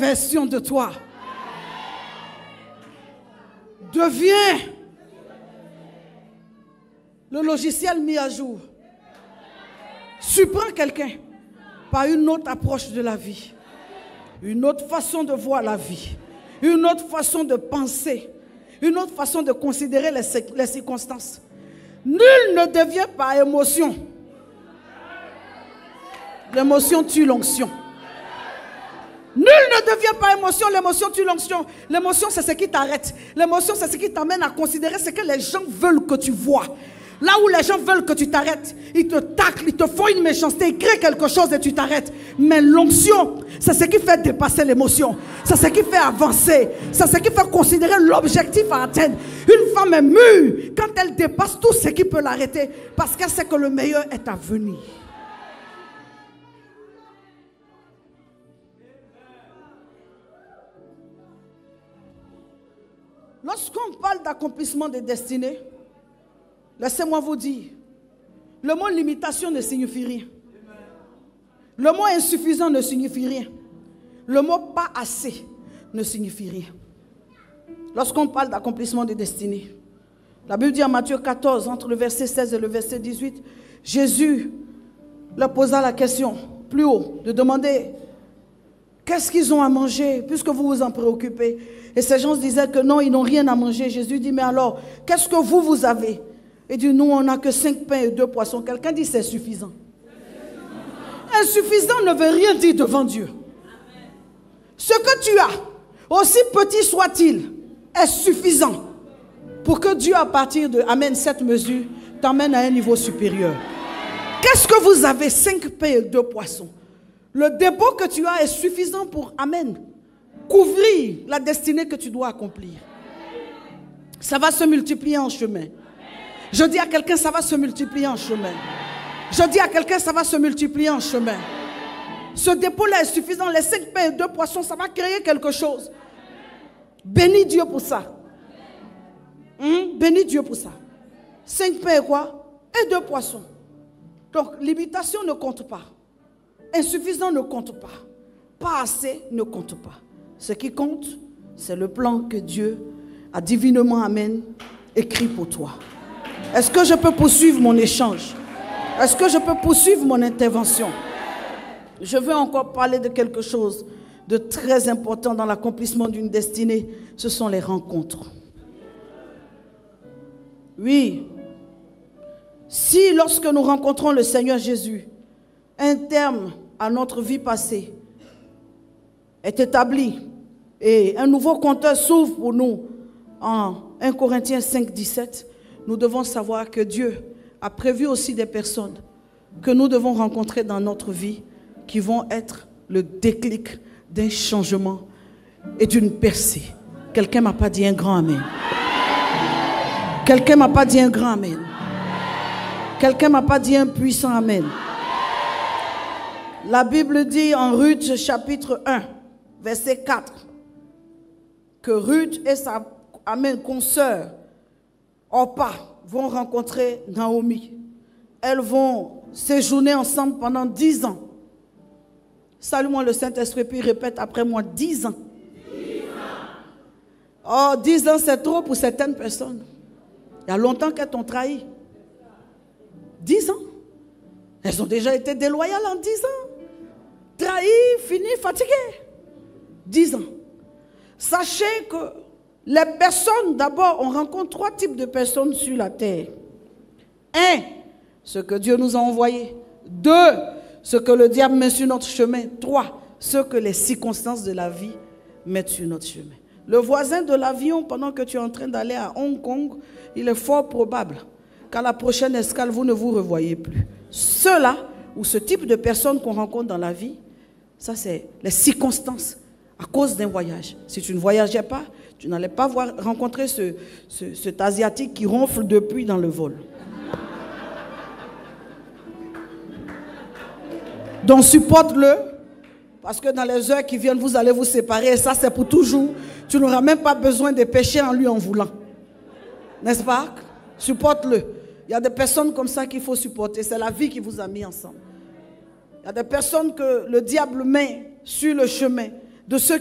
version de toi. Deviens le logiciel mis à jour. Surprends quelqu'un par une autre approche de la vie, une autre façon de voir la vie, une autre façon de penser, une autre façon de considérer les circonstances. Nul ne devient par émotion. L'émotion tue l'onction. Nul ne devient pas émotion, l'émotion tue l'onction. L'émotion, c'est ce qui t'arrête. L'émotion, c'est ce qui t'amène à considérer ce que les gens veulent que tu vois. Là où les gens veulent que tu t'arrêtes, ils te taclent, ils te font une méchanceté, ils créent quelque chose et tu t'arrêtes. Mais l'onction, c'est ce qui fait dépasser l'émotion. C'est ce qui fait avancer. C'est ce qui fait considérer l'objectif à atteindre. Une femme est mûre quand elle dépasse tout ce qui peut l'arrêter parce qu'elle sait que le meilleur est à venir. Lorsqu'on parle d'accomplissement des destinées, laissez-moi vous dire, le mot limitation ne signifie rien. Le mot insuffisant ne signifie rien. Le mot pas assez ne signifie rien. Lorsqu'on parle d'accomplissement des destinées, la Bible dit en Matthieu 14, entre le verset 16 et le verset 18, Jésus leur posa la question plus haut, de demander qu'est-ce qu'ils ont à manger, puisque vous vous en préoccupez. Et ces gens disaient que non, ils n'ont rien à manger. Jésus dit, mais alors, qu'est-ce que vous avez? Il dit, nous, on n'a que 5 pains et 2 poissons. Quelqu'un dit, c'est suffisant. Insuffisant ne veut rien dire devant Dieu. Ce que tu as, aussi petit soit-il, est suffisant pour que Dieu, à partir de, amène cette mesure, t'amène à un niveau supérieur. Qu'est-ce que vous avez? 5 pains et 2 poissons. Le dépôt que tu as est suffisant pour, amen, couvrir la destinée que tu dois accomplir. Ça va se multiplier en chemin. Je dis à quelqu'un, ça va se multiplier en chemin. Je dis à quelqu'un, ça va se multiplier en chemin. Ce dépôt-là est suffisant. Les 5 pains et 2 poissons, ça va créer quelque chose. Bénis Dieu pour ça. Bénis Dieu pour ça. 5 pains et quoi? Et 2 poissons. Donc, limitation ne compte pas. Insuffisant ne compte pas. Pas assez ne compte pas. Ce qui compte, c'est le plan que Dieu a divinement, amen, écrit pour toi. Est-ce que je peux poursuivre mon échange? Est-ce que je peux poursuivre mon intervention? Je veux encore parler de quelque chose de très important dans l'accomplissement d'une destinée. Ce sont les rencontres. Oui. Si lorsque nous rencontrons le Seigneur Jésus, un terme à notre vie passée est établi et un nouveau compteur s'ouvre pour nous en 1 Corinthiens 5, 17, nous devons savoir que Dieu a prévu aussi des personnes que nous devons rencontrer dans notre vie qui vont être le déclic d'un changement et d'une percée. Quelqu'un ne m'a pas dit un grand amen. Quelqu'un ne m'a pas dit un grand amen. Quelqu'un ne m'a pas dit un puissant amen. La Bible dit en Ruth chapitre 1, verset 4, que Ruth et sa consoeur Orpa vont rencontrer Naomi. Elles vont séjourner ensemble pendant 10 ans. Salue-moi le Saint-Esprit, puis répète après moi, 10 ans. 10 ans. Oh, 10 ans, c'est trop pour certaines personnes. Il y a longtemps qu'elles t'ont trahi. 10 ans. Elles ont déjà été déloyales en 10 ans. Trahies, finies, fatiguées. 10 ans. Sachez que les personnes, d'abord, on rencontre 3 types de personnes sur la terre. 1, ce que Dieu nous a envoyé. 2, ce que le diable met sur notre chemin. 3, ce que les circonstances de la vie mettent sur notre chemin. Le voisin de l'avion, pendant que tu es en train d'aller à Hong Kong, il est fort probable qu'à la prochaine escale, vous ne vous revoyez plus. Ceux-là, ou ce type de personnes qu'on rencontre dans la vie, ça c'est les circonstances à cause d'un voyage. Si tu ne voyageais pas, tu n'allais pas rencontrer cet Asiatique qui ronfle depuis dans le vol. Donc supporte-le, parce que dans les heures qui viennent, vous allez vous séparer, et ça c'est pour toujours. Tu n'auras même pas besoin de pécher en lui en voulant. N'est-ce pas? Supporte-le. Il y a des personnes comme ça qu'il faut supporter. C'est la vie qui vous a mis ensemble. Il y a des personnes que le diable met sur le chemin de ceux